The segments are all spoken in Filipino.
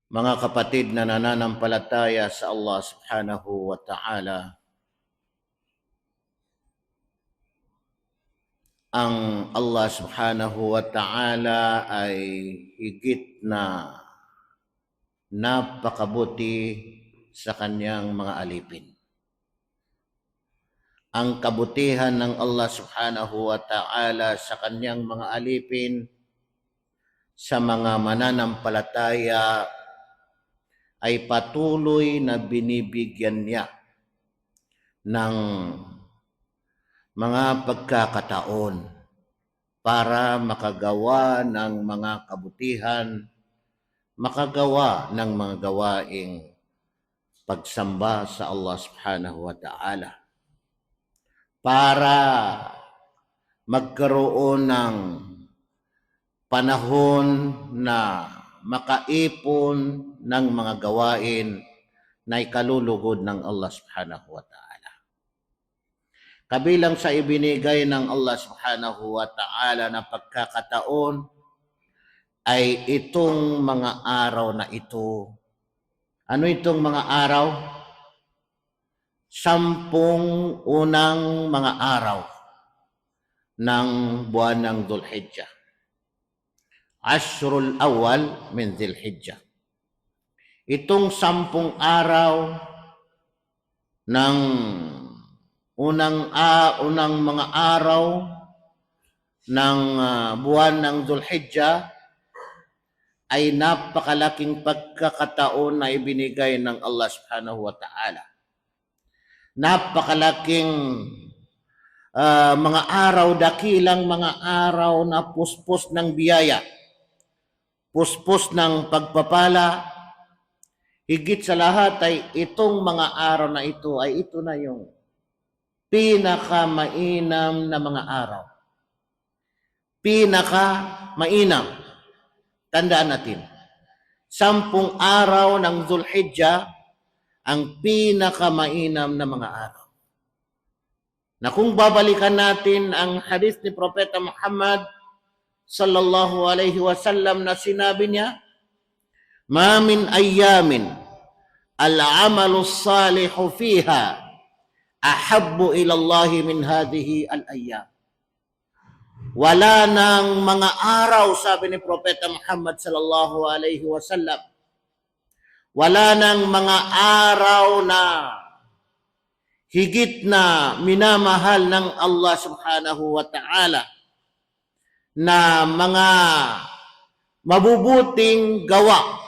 Mga kapatid na nananampalataya sa Allah subhanahu wa ta'ala, ang Allah subhanahu wa ta'ala ay higit na napakabuti sa kanyang mga alipin. Ang kabutihan ng Allah subhanahu wa ta'ala sa kanyang mga alipin sa mga mananampalataya ay patuloy na binibigyan niya ng mga pagkakataon para makagawa ng mga kabutihan, makagawa ng mga gawaing pagsamba sa Allah subhanahu wa ta'ala, para magkaroon ng panahon na makaipon ng mga gawain na ikalulugod ng Allah subhanahu wa ta'ala. Kabilang sa ibinigay ng Allah subhanahu wa ta'ala na pagkakataon ay itong mga araw na ito. Ano itong mga araw? 10 unang mga araw ng buwan ng Dhul-Hijjah. Ashrul awal min Dhul-Hijjah. Itong 10 araw ng unang mga araw ng buwan ng Dhul-Hijjah ay napakalaking pagkakataon na ibinigay ng Allah subhanahu wa ta'ala. Napakalaking mga araw, dakilang mga araw na puspos ng biyaya, puspos ng pagpapala. Higit sa lahat ay itong mga araw na ito ay ito na yung pinakamainam na mga araw. Pinakamainam. Tandaan natin, 10 araw ng Dhul-Hijjah ang pinakamainam na mga araw. Na kung babalikan natin ang hadith ni Propeta Muhammad sallallahu alaihi wasallam na sinabi niya, "Ma min ayyamin al-amalu salihu fiha ahabbu ila Allah min hadhihi al-ayyam." Wala nang mga araw, sabi ni Propeta Muhammad sallallahu alaihi wasallam, wala nang mga araw na higit na minamahal ng Allah subhanahu wa ta'ala na mga mabubuting gawa,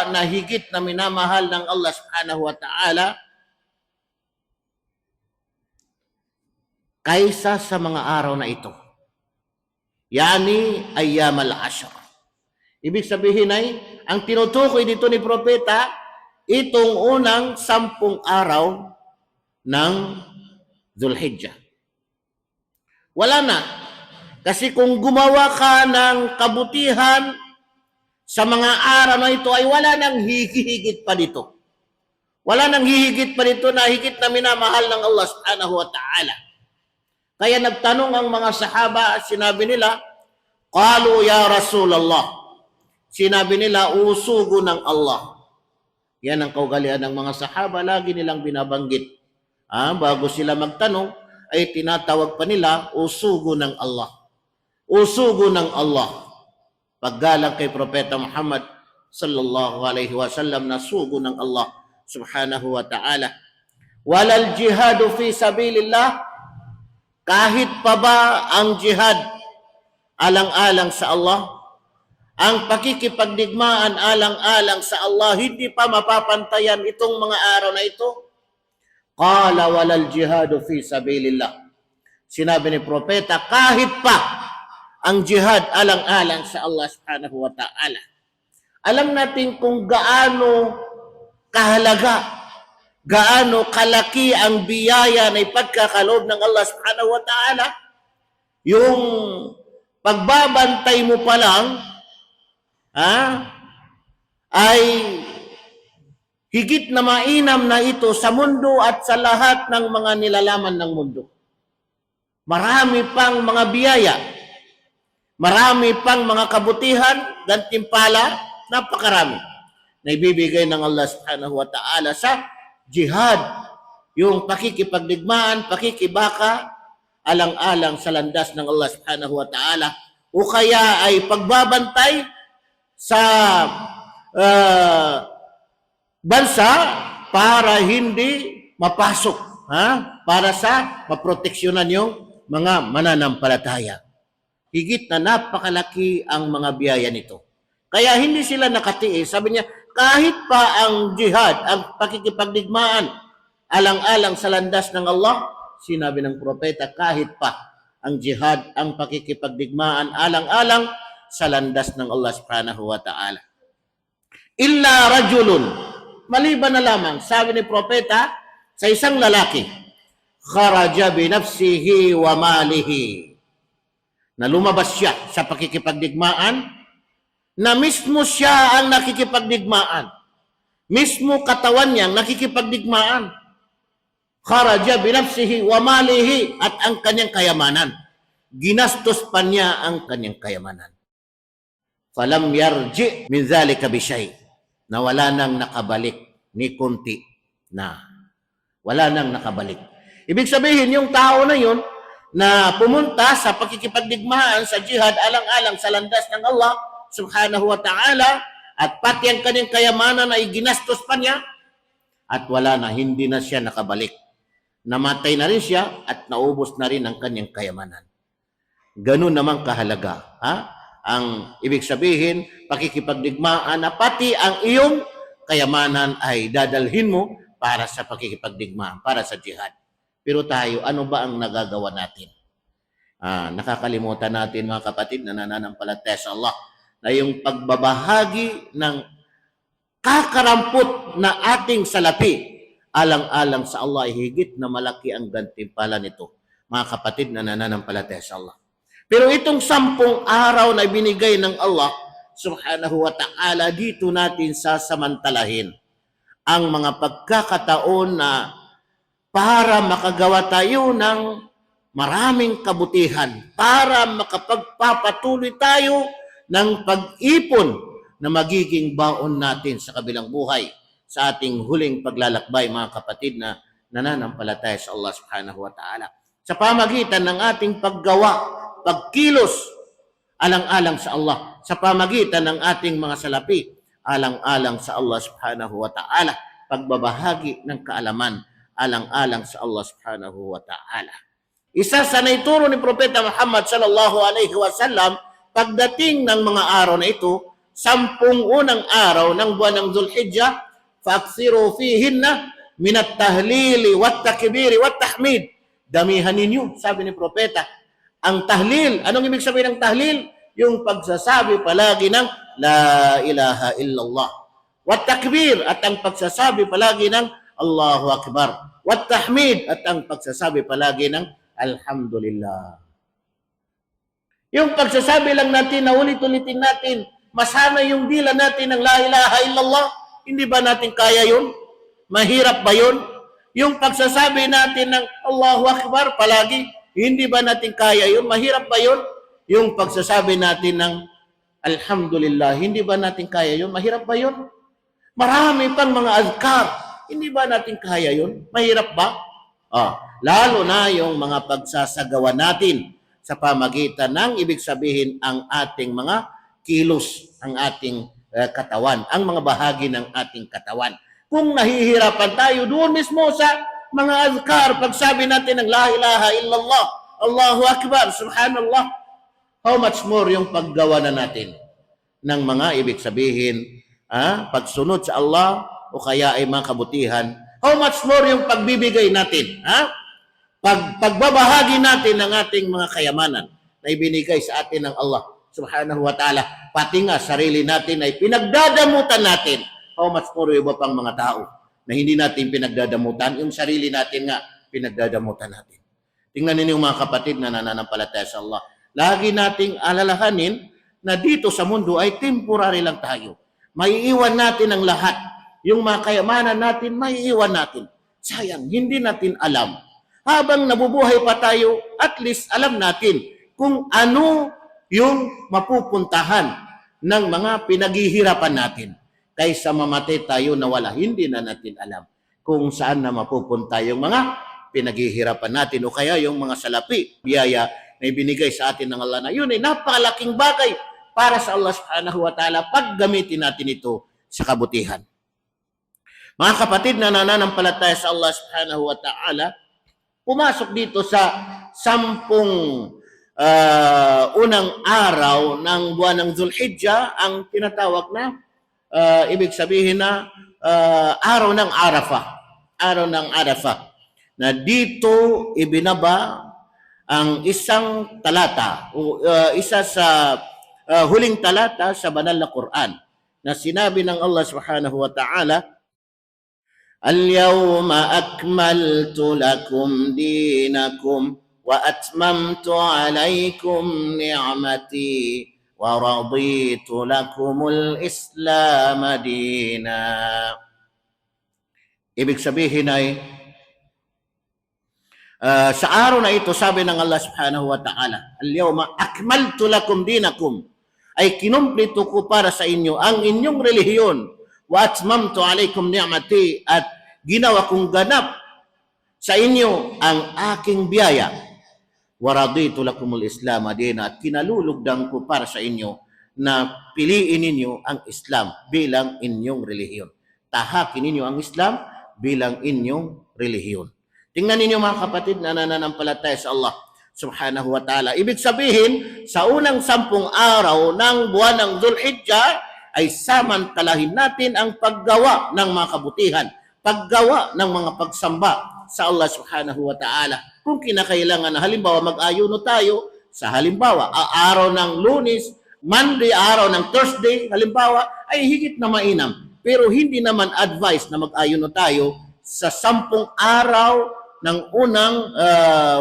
na higit na minamahal ng Allah subhanahu wa ta'ala kaysa sa mga araw na ito. Yani ayyam al-ashr. Ibig sabihin ay, ang tinutukoy dito ni Propeta, itong unang 10 araw ng Dhul-Hijjah. Wala na. Kasi kung gumawa ka ng kabutihan sa mga araw na ito, ay wala nang higit pa dito. Wala nang higit pa dito na higit na minamahal ng Allah subhanahu wa ta'ala. Kaya nagtanong ang mga sahaba at sinabi nila, "Qalu ya Rasulullah." Sinabi nila, usugo ng Allah. Yan ang kaugalian ng mga sahaba, lagi nilang binabanggit. Bago sila magtanong, ay tinatawag pa nila, usugo ng Allah. Usugo ng Allah. Paggalang kay Propeta Muhammad sallallahu alaihi wasallam na sugo ng Allah subhanahu wa ta'ala. Walal jihadu fi sabilillah, kahit pa ba ang jihad alang-alang sa Allah, ang pakikipagdigmaan alang-alang sa Allah, hindi pa mapapantayan itong mga araw na ito? Qala walal jihadu fi sabilillah. Sinabi ni Propeta, kahit pa ang jihad alang-alang sa Allah subhanahu wa ta'ala. Alam natin kung gaano kahalaga, gaano kalaki ang biyaya na ipagkakaloob ng Allah subhanahu wa ta'ala. Yung pagbabantay mo pa lang, ay higit na mainam na ito sa mundo at sa lahat ng mga nilalaman ng mundo. Marami pang mga biyaya, Marami pang mga kabutihan, gantimpala, napakarami na ibibigay ng Allah subhanahu wa ta'ala sa jihad. Yung pakikipagdigmaan, pakikibaka, alang-alang sa landas ng Allah subhanahu wa ta'ala, o kaya ay pagbabantay sa bansa para hindi mapasok, para sa maproteksyonan yung mga mananampalataya. Higit na napakalaki ang mga biyaya nito. Kaya hindi sila nakatiis. Sabi niya, kahit pa ang jihad, ang pakikipagdigmaan, alang-alang sa landas ng Allah, sinabi ng propeta, kahit pa ang jihad, ang pakikipagdigmaan, alang-alang sa landas ng Allah subhanahu wa ta'ala. Illa rajulun, maliban na lamang, sabi ni propeta, sa isang lalaki, kharaja binafsihi wa malihi, na lumabas siya sa pakikipagdigmaan, na mismo siya ang nakikipagdigmaan. Mismo katawan niya nakikipagdigmaan. Kharaja binafsihi wa malihi, at ang kanyang kayamanan. Ginastos pa niya ang kanyang kayamanan. Falam yarji min zalika bishay, na wala nang nakabalik ni kunti na. Wala nang nakabalik. Ibig sabihin, yung tao na yun na pumunta sa pakikipagdigmaan sa jihad alang-alang sa landas ng Allah subhanahu wa ta'ala, at pati ang kanyang kayamanan ay ginastos pa niya, at wala na, hindi na siya nakabalik. Namatay na rin siya at naubos na rin ang kanyang kayamanan. Ganun naman kahalaga. Ang ibig sabihin, pakikipagdigmaan na pati ang iyong kayamanan ay dadalhin mo para sa pakikipagdigmaan, para sa jihad. Pero tayo, ano ba ang nagagawa natin? Nakakalimutan natin, mga kapatid, na nananampalataya sa Allah, na yung pagbabahagi ng kakarampot na ating salapi, alang-alang sa Allah, ay higit na malaki ang gantimpala nito, mga kapatid na nananampalataya sa Allah. Pero itong 10 araw na binigay ng Allah subhanahu wa ta'ala, dito natin sasamantalahin ang mga pagkakataon na para makagawa tayo ng maraming kabutihan, para makapagpapatuloy tayo ng pag-ipon na magiging baon natin sa kabilang buhay, sa ating huling paglalakbay, mga kapatid na nananampalataya sa Allah subhanahu wa ta'ala. Sa pamagitan ng ating paggawa, pagkilos, alang-alang sa Allah. Sa pamagitan ng ating mga salapi, alang-alang sa Allah subhanahu wa ta'ala. Pagbabahagi ng kaalaman, alang-alang sa Allah subhanahu wa ta'ala. Isa sa naituro ni Propeta Muhammad sallallahu alaihi wasallam, pagdating ng mga araw na ito, 10 unang araw ng buwan ng Zulhijjah, faaksiru fihinna minat tahlili wat takbiri wat tahmid. Damihan ninyo, sabi ni Propeta, ang tahlil. Anong ibig sabihin ng tahlil? Yung pagsasabi palagi ng la ilaha illallah. Wat takbir, at ang pagsasabi palagi ng Allahu Akbar. Wat tahmid, at ang pagsasabi palagi ng Alhamdulillah. Yung pagsasabi lang natin na ulit-ulitin natin, masana yung dila natin ng la ilaha illallah, hindi ba natin kaya yun? Mahirap ba yun? Yung pagsasabi natin ng Allahu Akbar palagi, hindi ba natin kaya yun? Mahirap ba yun? Yung pagsasabi natin ng Alhamdulillah, hindi ba natin kaya yun? Mahirap ba yun? Marami pang mga azkar, hindi ba natin kaya yun? Mahirap ba? Lalo na yung mga pagsasagawa natin sa pamagitan ng ibig sabihin ang ating mga kilos, ang ating katawan, ang mga bahagi ng ating katawan. Kung nahihirapan tayo doon mismo sa mga azkar, pagsabi natin ng la ilaha illallah, Allahu Akbar, Subhanallah, how much more yung paggawa na natin ng mga ibig sabihin, pagsunod sa Allah o kaya ay mga kabutihan, how much more yung pagbibigay natin, pagbabahagi natin ng ating mga kayamanan na ibinigay sa atin ng Allah subhanahu wa ta'ala, pati nga sarili natin ay pinagdadamutan natin. How much more yung iba pang mga tao na hindi natin pinagdadamutan, yung sarili natin nga pinagdadamutan natin. Tingnan ninyo mga kapatid na nananampalataya sa Allah. Lagi nating alalahanin na dito sa mundo ay temporary lang tayo. Maiiwan natin ang lahat. Yung mga kayamanan natin, maiiwan natin. Sayang, hindi natin alam. Habang nabubuhay pa tayo, at least alam natin kung ano yung mapupuntahan ng mga pinaghihirapan natin. Kaysa mamatay tayo na wala, hindi na natin alam kung saan na mapupunta yung mga pinaghihirapan natin o kaya yung mga salapi, biyaya na ibinigay sa atin ng Allah na yun ay napakalaking bagay para sa Allah subhanahu wa ta'ala pag gamitin natin ito sa kabutihan. Mga kapatid na nananampalataya sa Allah subhanahu wa ta'ala, pumasok dito sa 10 unang araw ng buwan ng Zulhijjah ang tinatawag na ibig sabihin na araw ng Arafah. Araw ng Arafah. Na dito ibinaba ang isang talata o isa sa huling talata sa banal na Quran na sinabi ng Allah subhanahu wa ta'ala, Al-yawma akmaltu lakum dinakum wa atmamtu alaykum ni'mati wa raditu lakumul Islam dina. Ibig sabihin ay sa araw na ito, sabi ng Allah subhanahu wa ta'ala, Al-yawma akmaltu lakum dinakum, ay kinumpleto ko para sa inyo ang inyong relihiyon, wa atmamtu alaykum ni'mati, at ginawa kong ganap sa inyo ang aking biyaya, wa raditu lakumul Islam dina, at kinalulugdan ko para sa inyo na piliin ninyo ang Islam bilang inyong relihiyon. Tahakin ninyo ang Islam bilang inyong relihiyon. Tingnan ninyo mga kapatid na nananampalataya sa Allah subhanahu wa ta'ala. Ibig sabihin, sa unang 10 araw ng buwan ng Zulhijjah ay samantalahin natin ang paggawa ng mga kabutihan, paggawa ng mga pagsamba sa Allah subhanahu wa ta'ala. Kung kinakailangan na halimbawa mag-ayuno tayo sa halimbawa araw ng Lunes, Monday, araw ng Thursday, halimbawa ay higit na mainam. Pero hindi naman advice na mag-ayuno tayo sa 10 araw ng unang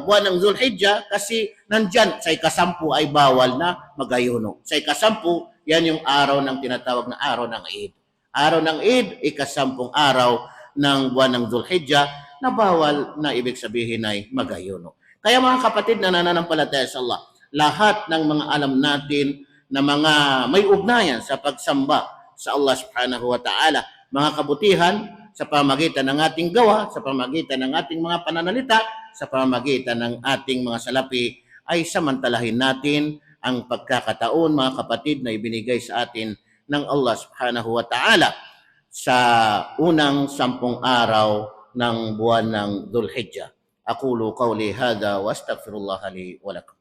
buwan ng Zulhijjah kasi nandyan sa ika-10 ay bawal na mag-ayuno. Sa ika-10, yan yung araw ng tinatawag na araw ng Eid. Araw ng Eid, ika-10 araw ng buwan ng Zulhijjah na bawal na ibig sabihin ay mag-ayuno. Kaya mga kapatid na nananampalataya sa Allah, lahat ng mga alam natin na mga may ugnayan sa pagsamba sa Allah subhanahu wa ta'ala, mga kabutihan, sa pamamagitan ng ating gawa, sa pamamagitan ng ating mga pananalita, sa pamamagitan ng ating mga salapi, ay samantalahin natin ang pagkakataon, mga kapatid, na ibinigay sa atin ng Allah subhanahu wa ta'ala sa unang 10 araw ng buwan ng Dhul Hijjah. Aqulu qawli hadha wa astaghfirullah li wa lakum.